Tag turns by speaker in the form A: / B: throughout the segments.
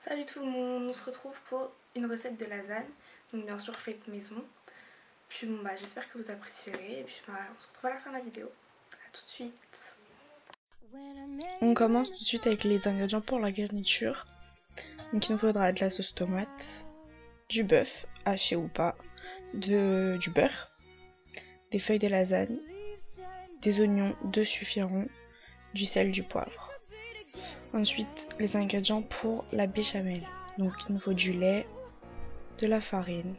A: Salut tout le monde, on se retrouve pour une recette de lasagne, donc bien sûr faite maison. Puis bon bah j'espère que vous apprécierez et puis bah on se retrouve à la fin de la vidéo. A tout de suite.
B: On commence tout de suite avec les ingrédients pour la garniture. Donc il nous faudra de la sauce tomate, du bœuf haché ou pas, du beurre, des feuilles de lasagne, des oignons, 2 suffiront, du sel, du poivre. Ensuite les ingrédients pour la béchamel. Donc il nous faut du lait, de la farine,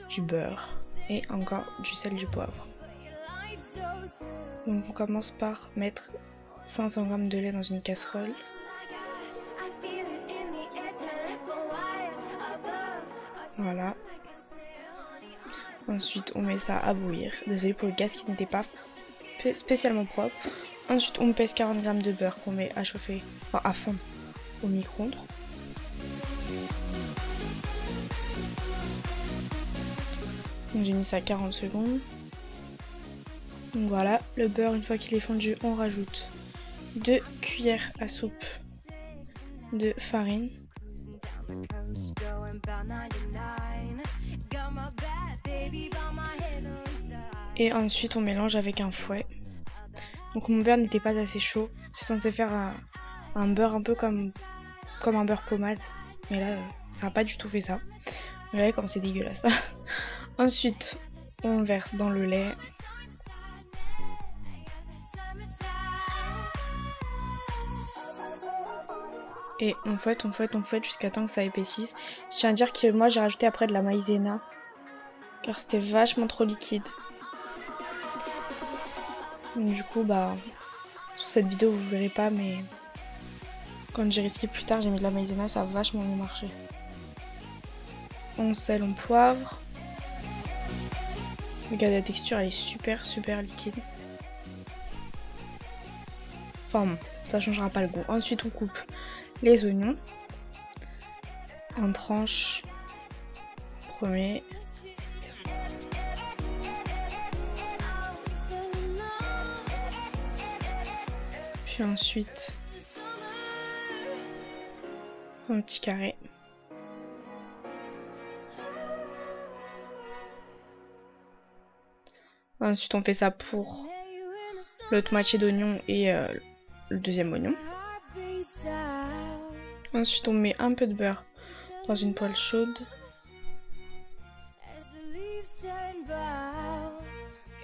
B: du beurre et encore du sel, du poivre. Donc on commence par mettre 500 g de lait dans une casserole. Voilà. Ensuite on met ça à bouillir. Désolé pour le gaz qui n'était pas spécialement propre. Ensuite on pèse 40 g de beurre qu'on met à chauffer, enfin à fond au micro-ondes. J'ai mis ça 40 secondes. Donc voilà, le beurre, une fois qu'il est fondu, on rajoute 2 cuillères à soupe de farine. Et ensuite on mélange avec un fouet. Donc mon beurre n'était pas assez chaud. C'est censé faire un beurre un peu comme un beurre pommade. Mais là, ça n'a pas du tout fait ça. Regardez comme c'est dégueulasse. Ensuite, on verse dans le lait. Et on fouette jusqu'à temps que ça épaississe. Je tiens à dire que moi j'ai rajouté après de la maïzena. Car c'était vachement trop liquide. Donc du coup bah sur cette vidéo vous verrez pas, mais quand j'ai réussi plus tard j'ai mis de la maïzena, ça a vachement mieux marché. On sel, on poivre. Regardez la texture, elle est super liquide. Enfin bon, ça changera pas le goût. Ensuite on coupe les oignons en tranches. Premier. Puis ensuite un petit carré. Ensuite on fait ça pour l'autre moitié d'oignon et le deuxième oignon. Ensuite on met un peu de beurre dans une poêle chaude.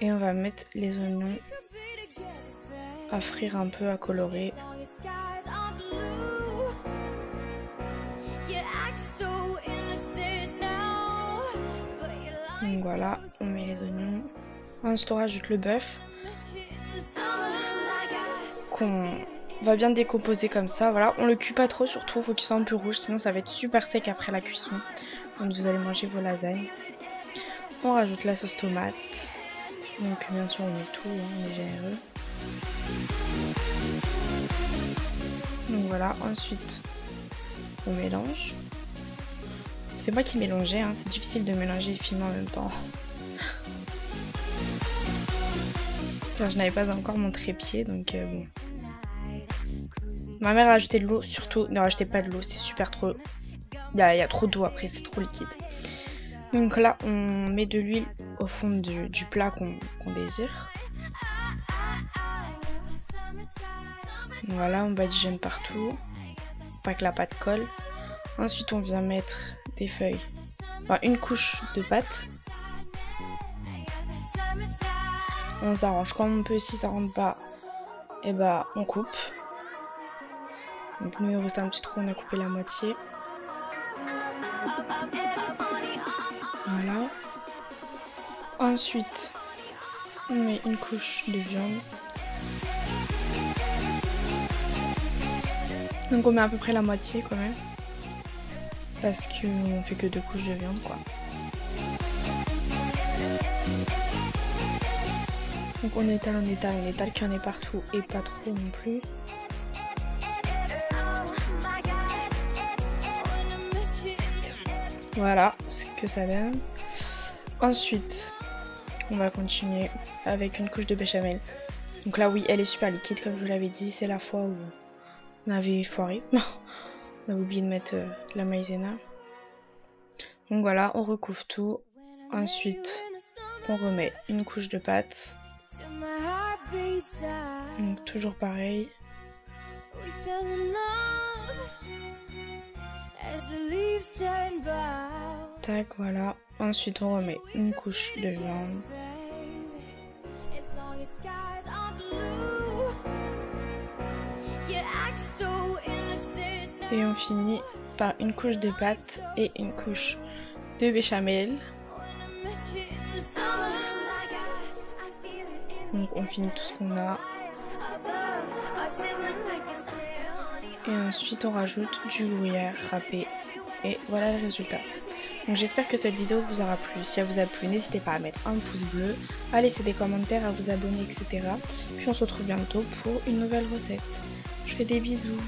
B: Et on va mettre les oignons à frire un peu, à colorer. Donc voilà, on met les oignons. Ensuite on rajoute le bœuf qu'on va bien décomposer comme ça. Voilà, on le cuit pas trop, surtout faut qu'il soit un peu rouge, sinon ça va être super sec après la cuisson. Donc vous allez manger vos lasagnes. On rajoute la sauce tomate. Donc bien sûr on met tout, hein, on est généreux. Donc voilà, ensuite on mélange. C'est moi qui mélangeais, hein, c'est difficile de mélanger et filmer en même temps. Car je n'avais pas encore mon trépied, donc bon. Ma mère a rajouté de l'eau, surtout ne rajoutez pas de l'eau, c'est super trop. Il y a trop d'eau après, c'est trop liquide. Donc là on met de l'huile au fond du plat qu'on désire. Voilà, on badigeonne partout, pas que la pâte colle. Ensuite on vient mettre des feuilles, enfin une couche de pâte. On s'arrange comme on peut, si ça rentre pas, et bah on coupe. Donc nous il reste un petit trou, on a coupé la moitié. Voilà. Ensuite on met une couche de viande. Donc on met à peu près la moitié quand même. Parce qu'on fait que 2 couches de viande quoi. Donc on étale qu'il y en ait partout et pas trop non plus. Voilà ce que ça donne. Ensuite on va continuer avec une couche de béchamel. Donc là oui elle est super liquide comme je vous l'avais dit, c'est la fois où on avait foiré. On a oublié de mettre la maïzena. Donc voilà, on recouvre tout. Ensuite, on remet une couche de pâte. Donc toujours pareil. Tac, voilà. Ensuite, on remet une couche de viande. Et on finit par une couche de pâte et une couche de béchamel. Donc on finit tout ce qu'on a. Et ensuite on rajoute du gruyère râpé. Et voilà le résultat. Donc j'espère que cette vidéo vous aura plu. Si elle vous a plu, n'hésitez pas à mettre un pouce bleu, à laisser des commentaires, à vous abonner, etc. Puis on se retrouve bientôt pour une nouvelle recette. Je fais des bisous.